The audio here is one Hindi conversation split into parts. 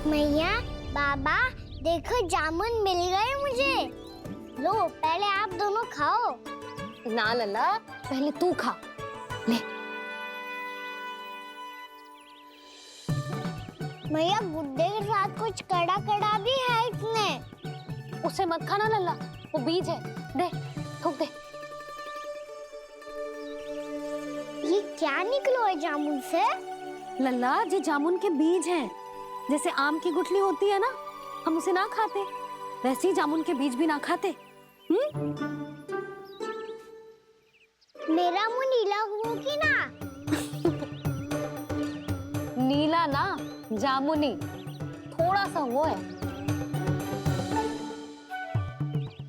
मैया, बाबा, देखो जामुन मिल गए मुझे। लो, पहले आप दोनों खाओ। ना लल्ला, पहले तू खा ले। मैया, गुड्डे के साथ कुछ कड़ा कड़ा भी है इसमें। उसे मत खाना लल्ला, वो बीज है। दे, थूक दे। ये क्या निकलो है जामुन से? लल्ला, ये जामुन के बीज हैं। जैसे आम की गुठली होती है ना, हम उसे ना खाते, वैसे ही जामुन के बीज भी ना खाते। मेरा मुंह नीला हुआ कि ना? नीला ना, जामुनी, थोड़ा सा वो है।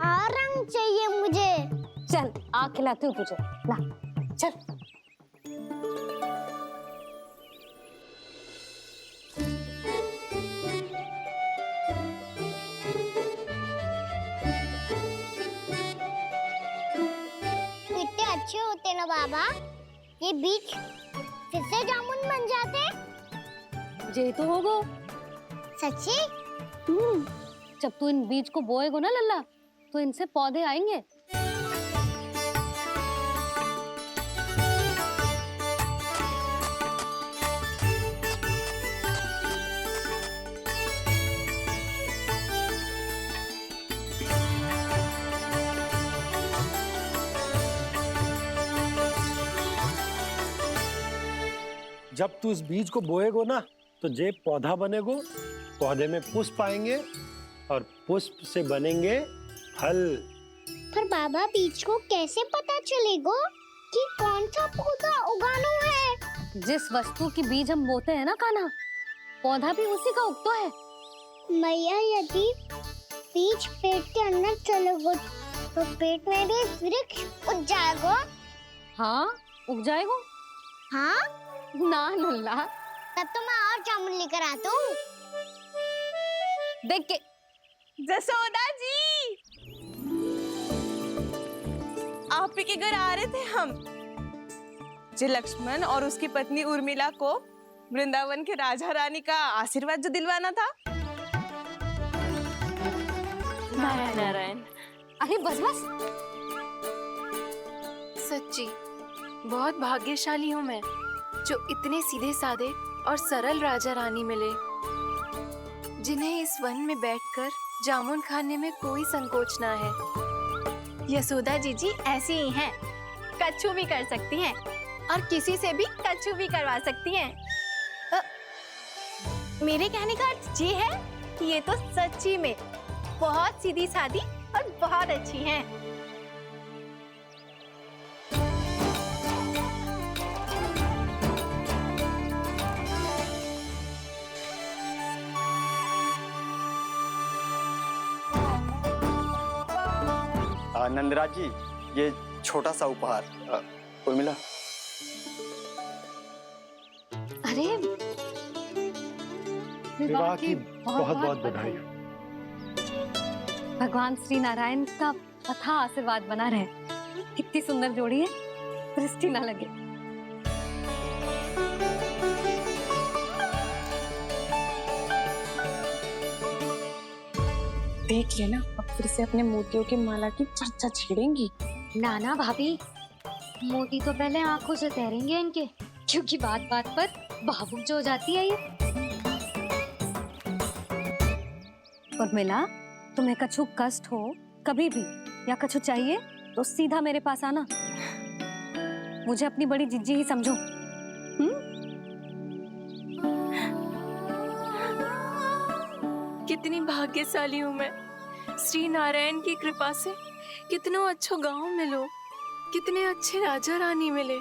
और रंग चाहिए मुझे। चल, आ खिलाती हूँ तुझे, ला, चल। कितने अच्छे होते ना बाबा, ये बीज फिर से जामुन बन जाते। जे तो होगो। सच्ची? जब तू इन बीज को बोएगो ना लल्ला, तो इनसे पौधे आएंगे। जब तू इस बीज को बोएगो ना, तो जे पौधा बनेगो, पौधे में पुष्प आएंगे और पुष्प से बनेंगे फल। पर बाबा, बीज को कैसे पता चलेगा कि कौन सा पौधा उगाना है? जिस वस्तु की बीज हम बोते हैं ना कान्हा, पौधा भी उसी का उगता है। मैया, यदि बीज पेट के अंदर चलेगा तो पेट में भी वृक्ष उग जाएगा। हाँ, उग जाएगा। हाँ? ना लल्ला, तब तो मैं और जामुन लेकर आता हूँ। देख के। जसोदा जी, आप ही के घर आ रहे थे हम। जो लक्ष्मण और उसकी पत्नी उर्मिला को वृंदावन के राजा रानी का आशीर्वाद जो दिलवाना था। नारायण। अरे बस बस। सच्ची बहुत भाग्यशाली हूँ मैं, जो इतने सीधे साधे और सरल राजा रानी मिले, जिन्हें इस वन में बैठकर जामुन खाने में कोई संकोच ना है। यशोदा जीजी ऐसी ही हैं, कच्छू भी कर सकती हैं और किसी से भी कच्छू भी करवा सकती हैं। मेरे कहने का अर्थ ये है कि ये तो सच्ची में बहुत सीधी सादी और बहुत अच्छी हैं। नंदराज जी, ये छोटा सा उपहार। उर्मिला। अरे विवाह की बहुत बहुत बधाई। भगवान श्री नारायण का अथाह आशीर्वाद बना रहे। कितनी सुंदर जोड़ी है, दृष्टि ना लगे। देख लेना, अब फिर से अपने मोतियों की माला की चर्चा छेड़ेंगी। नाना भाभी, मोती तो पहले आंखों से तैरेंगे इनके, क्योंकि बात बात पर भावुक जो हो जाती है ये। उर्मिला, तुम्हें कछु कष्ट हो कभी भी या कछु चाहिए तो सीधा मेरे पास आना। मुझे अपनी बड़ी जिज्जी ही समझो। कितनी भाग्यशाली हूँ मैं, श्री नारायण की कृपा से कितनों अच्छो गांव मिलो, कितने अच्छे राजा रानी मिले,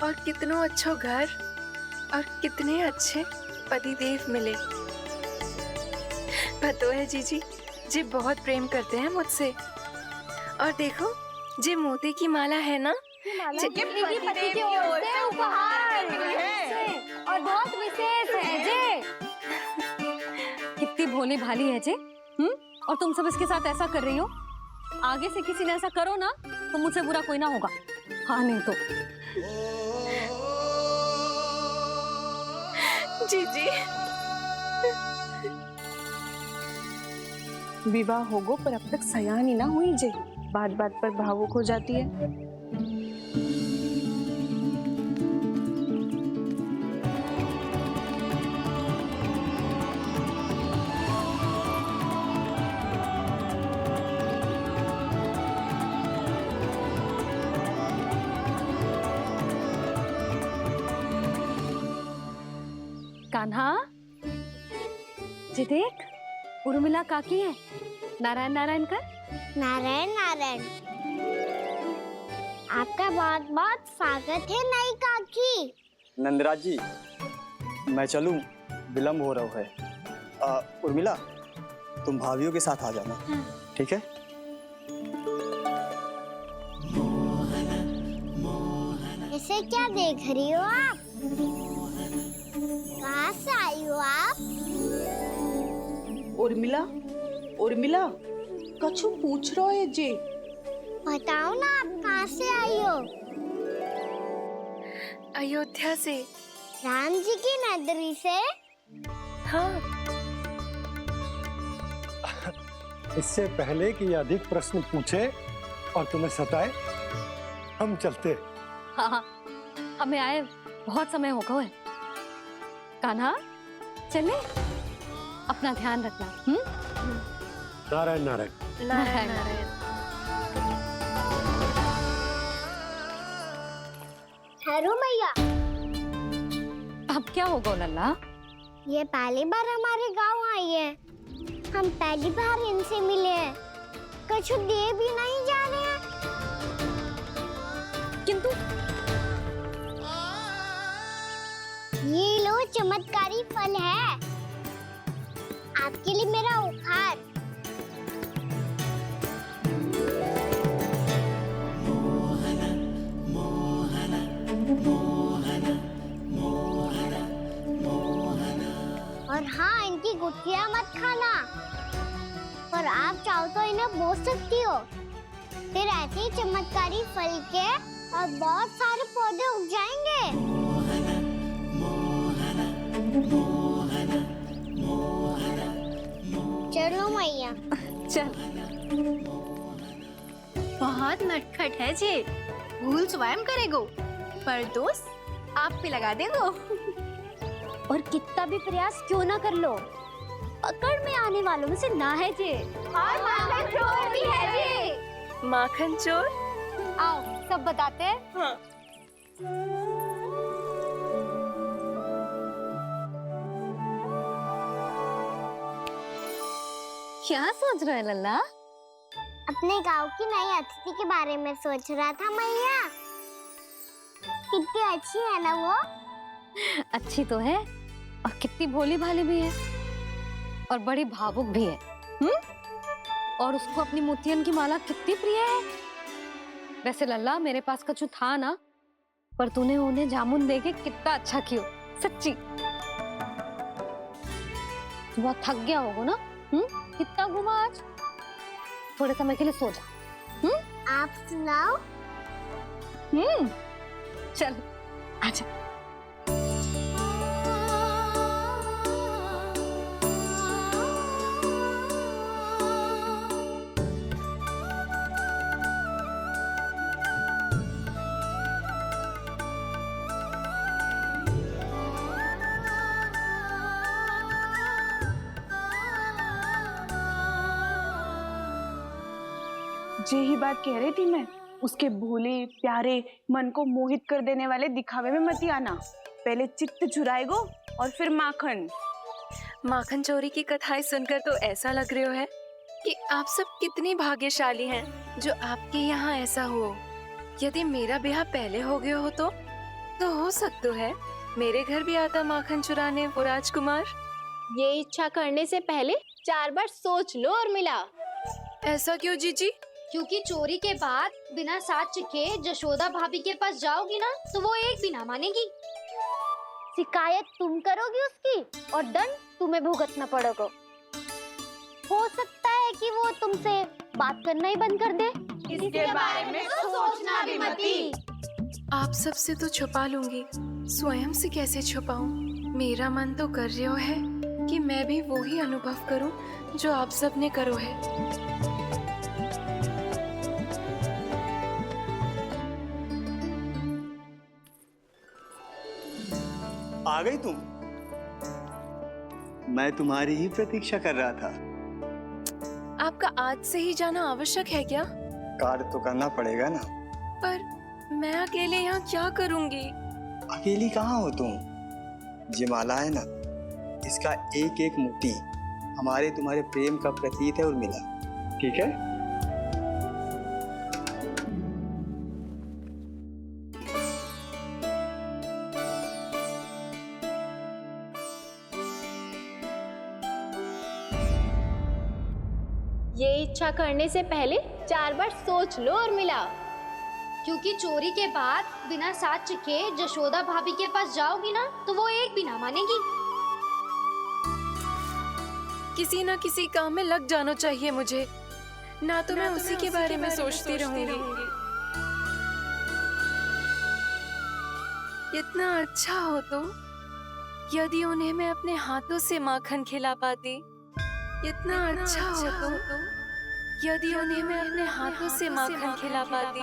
और कितनों अच्छो घर और कितने अच्छे पतिदेव मिले। पतो है जीजी, जी बहुत प्रेम करते हैं मुझसे। और देखो, जे मोती की माला है ना, ये पति की ओर से उपहार और बहुत विशेष है जे। कितनी भोली भाली है जे। और तुम सब इसके साथ ऐसा कर रही हो। आगे से किसी ने ऐसा करो ना, तो मुझसे बुरा कोई ना होगा। हाँ नहीं तो। जीजी, विवाह होगो पर अब तक सयान ही ना हुई जे, बात बात पर भावुक हो जाती है। कान्हा, जी देख, उर्मिला काकी है। नारायण नारायण कर। नारायण नारायण। आपका बहुत बहुत स्वागत है नई काकी। नंदराज जी, मैं चलूं, विलम्ब हो रहा है। उर्मिला, तुम भाभियों के साथ आ जाना। ठीक है? इसे क्या देख रही हो आप? कहाँ से आई हो आप? उर्मिला, उर्मिला, कछु पूछ रहा है जे। बताओ ना आप कहाँ से आई हो? अयोध्या से। राम जी की नगरी से? हाँ। इससे पहले कि ये अधिक प्रश्न पूछे और तुम्हें सताए, हम चलते। हाँ हाँ, हमें आए बहुत समय हो गया है। कान्हा, चले, अपना ध्यान रखना। नारायण नारायण। नारायण नारायण। ठहरू मैया, अब क्या होगा लल्ला? ये पहली बार हमारे गांव आई है। हम पहली बार इनसे मिले हैं। कछु दे भी नहीं जा रहे हैं। किंतु ये लो चमत्कारी फल है, आपके लिए मेरा उपहार। और हाँ, इनकी गुठलियां मत खाना। और आप चाहो तो इन्हें बो सकती हो। फिर ऐसे ही चमत्कारी फल के और बहुत सारे पौधे उग जाएंगे। चलो मैया। चल। बहुत नटखट है जी, भूल स्वयं करेगो, पर दोस्त आप पे लगा देगो। और कितना भी प्रयास क्यों ना कर लो, पकड़ में आने वालों में से ना है जी। और माखन चोर भी है जी। माखन चोर? आओ सब बताते हैं। हाँ। क्या सोच रहे लल्ला? अपने गांव की नई अतिथि के बारे में सोच रहा था मैया। कितनी अच्छी है ना वो? अच्छी तो है और कितनी भोली भाली भी है और बड़ी भावुक भी है। और उसको अपनी मोतियन की माला कितनी प्रिय है। वैसे लल्ला, मेरे पास कछु था ना, पर तूने उन्हें जामुन देके कितना अच्छा किया, सच्ची। बहुत थक गया होगा ना? कितना घुमा आज? थोड़े समय के लिए सो जा। आप सुनाओ। चल आजा। यही बात कह रही थी मैं, उसके भोले प्यारे मन को मोहित कर देने वाले दिखावे में मत आना। पहले चित्त चुराएगो और फिर माखन। माखन चोरी की कथाएं सुनकर तो ऐसा लग रहा है कि आप सब कितनी भाग्यशाली हैं जो आपके यहाँ ऐसा हो। यदि मेरा ब्याह पहले हो गया हो तो हो सकता है मेरे घर भी आता माखन चुराने वो राजकुमार। ये इच्छा करने से पहले 4 बार सोच लो उर्मिला। ऐसा क्यों जीजी? क्योंकि चोरी के बाद बिना साथ चिखे जशोदा भाभी के पास जाओगी ना, तो वो एक भी ना मानेगी। शिकायत तुम करोगी उसकी और दंड तुम्हें भुगतना पड़ेगा। हो सकता है कि वो तुमसे बात करना ही बंद कर दे। इसके बारे में तो सोचना भी मती। आप सबसे तो छुपा लूंगी, स्वयं से कैसे छुपाऊं? मेरा मन तो कर रहा है कि मैं भी वो ही अनुभव करूं जो आप सब ने करो है। आ गई तुम? मैं तुम्हारी ही प्रतीक्षा कर रहा था। आपका आज से ही जाना आवश्यक है क्या? कार्य तो करना पड़ेगा ना। पर मैं अकेले यहाँ क्या करूँगी? अकेली कहाँ हो तुम? ये माला है ना, इसका एक एक मोती हमारे तुम्हारे प्रेम का प्रतीक है उर्मिला, ठीक है? ये इच्छा करने से पहले 4 बार सोच लो उर्मिला। क्योंकि चोरी के बाद बिना साथ के जशोदा भाभी के पास जाओगी ना तो वो एक भी ना मानेगी। किसी ना किसी काम में लग जाना चाहिए मुझे, ना तो मैं उसी के बारे में सोचती रहूंगी। इतना अच्छा हो तो यदि उन्हें मैं अपने हाथों से माखन खिला पाती। इतना अच्छा हो तो यदि उन्हें मैं अपने हाथों से माखन खिला पाती।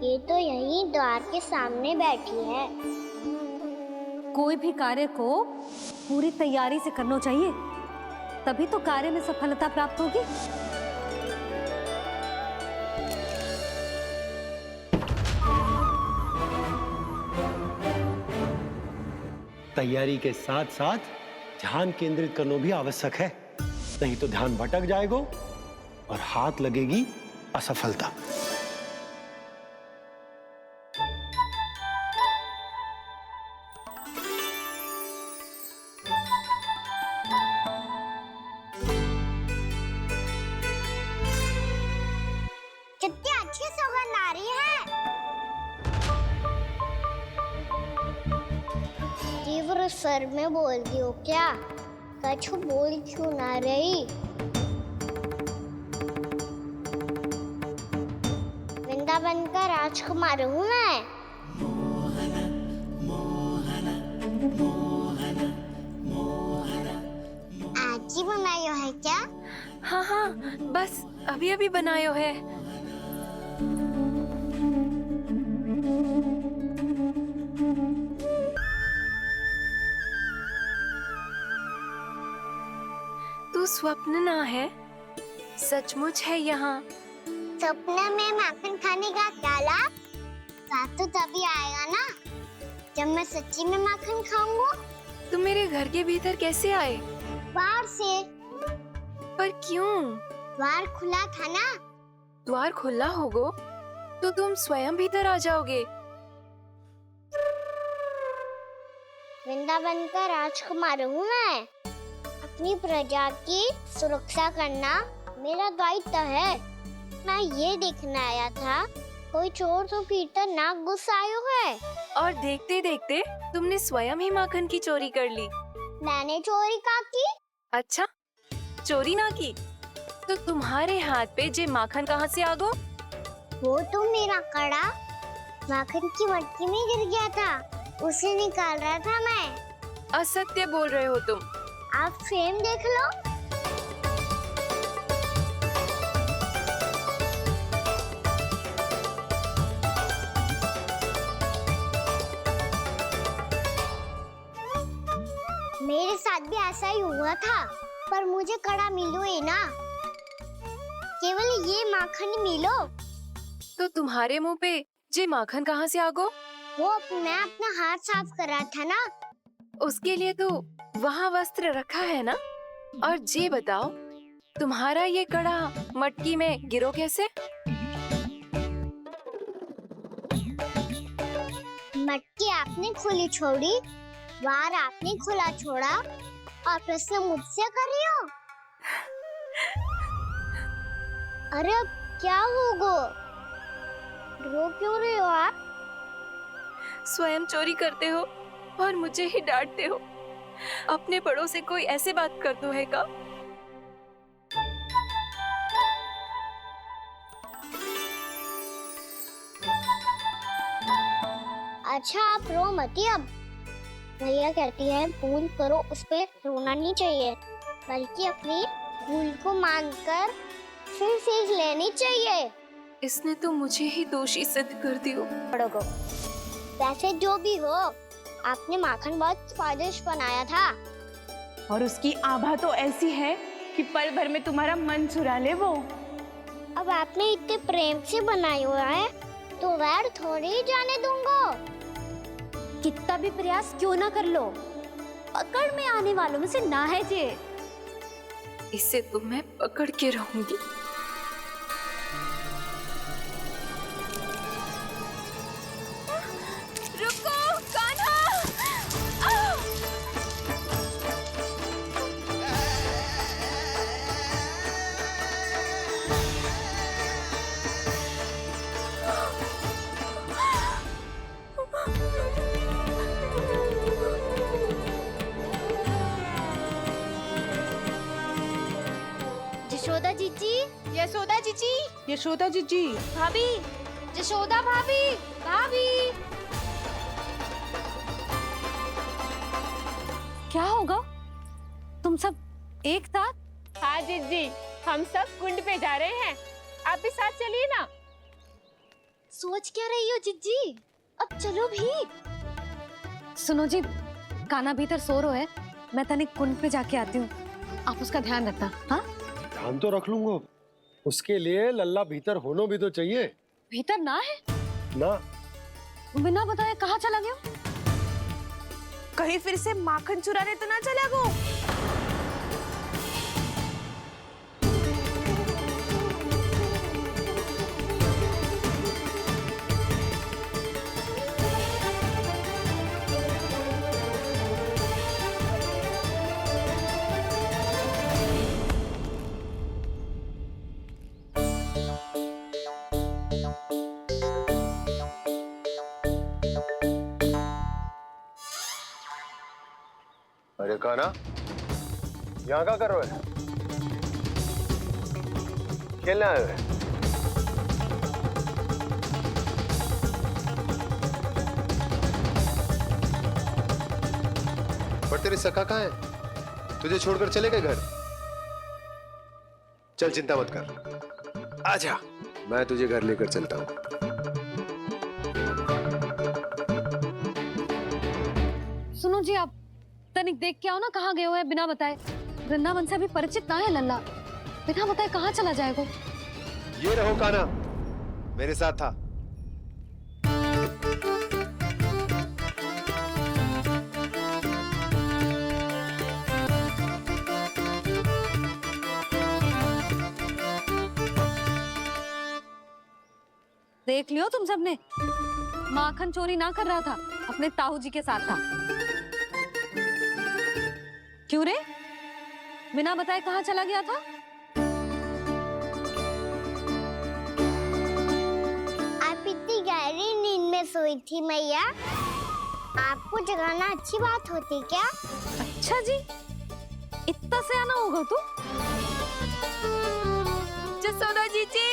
ये तो यहीं द्वार के सामने बैठी है। कोई भी कार्य को पूरी तैयारी से करना चाहिए, तभी तो कार्य में सफलता प्राप्त होगी। तैयारी के साथ साथ ध्यान केंद्रित करना भी आवश्यक है, नहीं तो ध्यान भटक जाएगा और हाथ लगेगी असफलता। कितनी अच्छी सौगंध आ रही है। तीव्र स्वर में बोल दियो क्या? कछु बोल क्यों ना रही? वृंदावन का राजकुमार हूँ मैं। आज ही बनायो है क्या? हाँ हाँ, बस अभी अभी बनायो है। तू स्वप्न ना है, सचमुच है यहाँ। सपने में माखन खाने का क्या लाभ? स्वाद तो तभी आएगा ना जब मैं सच्ची में माखन खाऊंगा। तुम मेरे घर के भीतर कैसे आए? बाहर से। पर क्यों? द्वार खुला था ना। द्वार खुला होगा तो तुम स्वयं भीतर आ जाओगे। वृंदावन का राजकुमार हूँ मैं। अपनी प्रजा की सुरक्षा करना मेरा दायित्व है। मैं ये देखने आया था कोई चोर तो भीतर ना घुस आयो है। और देखते देखते तुमने स्वयं ही माखन की चोरी कर ली। मैंने चोरी का की? अच्छा, चोरी ना की तो तुम्हारे हाथ पे जे माखन कहाँ से आ गो? वो तो मेरा कड़ा माखन की मटकी में गिर गया था, उसे निकाल रहा था मैं। असत्य बोल रहे हो तुम। आप फ्रेम देख लो। मेरे साथ भी ऐसा ही हुआ था, पर मुझे कड़ा मिलो ही ना, केवल ये माखन मिलो। तो तुम्हारे मुंह पे जे माखन कहाँ से आ गो? वो मैं अपना हाथ साफ कर रहा था ना। उसके लिए तो वहाँ वस्त्र रखा है ना। और जे बताओ, तुम्हारा ये कड़ा मटकी में गिरो कैसे? मटकी आपने खुली छोड़ी, द्वार आपने खुला छोड़ा, और प्रश्न मुझसे कर रही हो? अरे अब क्या होगा? रो क्यों रहे हो आप? स्वयं चोरी करते हो और मुझे ही डांटते हो। अपने बड़ों से कोई ऐसे बात कर दो है का? अच्छा आप रो मती अब। भैया कहती है भूल करो, उस पे रोना नहीं चाहिए, बल्कि अपनी भूल को मानकर फिर सीख लेनी चाहिए। इसने तो मुझे ही दोषी सिद्ध कर दियो। बड़ों को वैसे जो भी हो, आपने माखन बहुत स्वादिष्ट बनाया था। और उसकी आभा तो ऐसी है कि पल भर में तुम्हारा मन चुरा ले वो। अब आपने इतने प्रेम से बनाया हुआ है तो वैर थोड़ी ही जाने दूंगा। कितना भी प्रयास क्यों ना कर लो, पकड़ में आने वालों में से ना है जे। इसे तो मैं पकड़ के रहूंगी। रुको कान्हा! यशोदा जीजी, यशोदा जीजी, यशोदा जीजी, भाभी, यशोदा भाभी, भाभी। क्या होगा? तुम सब एक साथ? हाँ जीजी, हम सब कुंड पे जा रहे हैं, आप भी साथ चलिए ना। सोच क्या रही हो जीजी? अब चलो भी। सुनो जी, कान्हा भीतर सो रो है, मैं तनिक कुंड पे जाके आती हूँ, आप उसका ध्यान रखना। हाँ, ध्यान तो रख लूंगा, उसके लिए लल्ला भीतर होना भी तो चाहिए। भीतर ना है? ना, बिना बताए कहाँ चला गया? कहीं फिर से माखन चुराने तो ना चला गो। अरे कान्हा, यहाँ क्या कर रहे हो? खेलने आए हुए? पर तेरी सखा कहाँ है? तुझे छोड़कर चले गए घर? चल चिंता मत कर, आजा, मैं तुझे घर लेकर चलता हूँ। सुनो जी, आप तनिक देख के आओ ना कहाँ गए हुए हैं बिना बताए। वृंदावन से अभी परिचित ना है लल्ला, बिना बताए कहाँ चला जाएगा? ये रहो कान्हा, मेरे साथ था। देख लियो तुम सबने, माखन चोरी ना कर रहा था, अपने ताऊ जी के साथ था। क्यों रे, बिना बताए कहाँ चला गया था? आप इतनी गहरी नींद में सोई थी मैया, आपको जगाना अच्छी बात होती क्या? अच्छा जी, इतना सियाना होगा तू? जसोदा जीजी,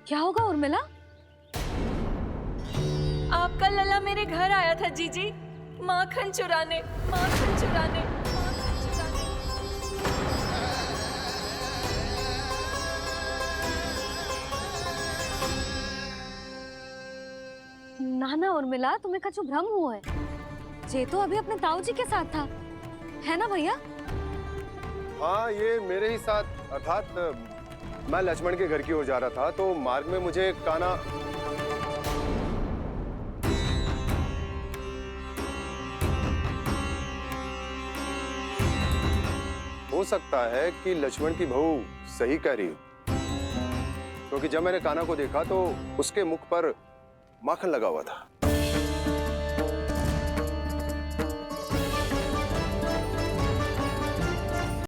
क्या होगा उर्मिला? आपका लल्ला मेरे घर आया था जीजी, माखन चुराने, माखन चुराने, माखन चुराने। ना ना उर्मिला, तुम्हें कछु भ्रम हुआ है। जे तो अभी अपने ताऊ जी के साथ था, है ना भैया? हाँ, ये मेरे ही साथ, अर्थात मैं लक्ष्मण के घर की ओर जा रहा था, तो मार्ग में मुझे कान्हा हो सकता है कि लक्ष्मण की बहू सही कह रही हो, क्योंकि जब मैंने कान्हा को देखा तो उसके मुख पर माखन लगा हुआ था।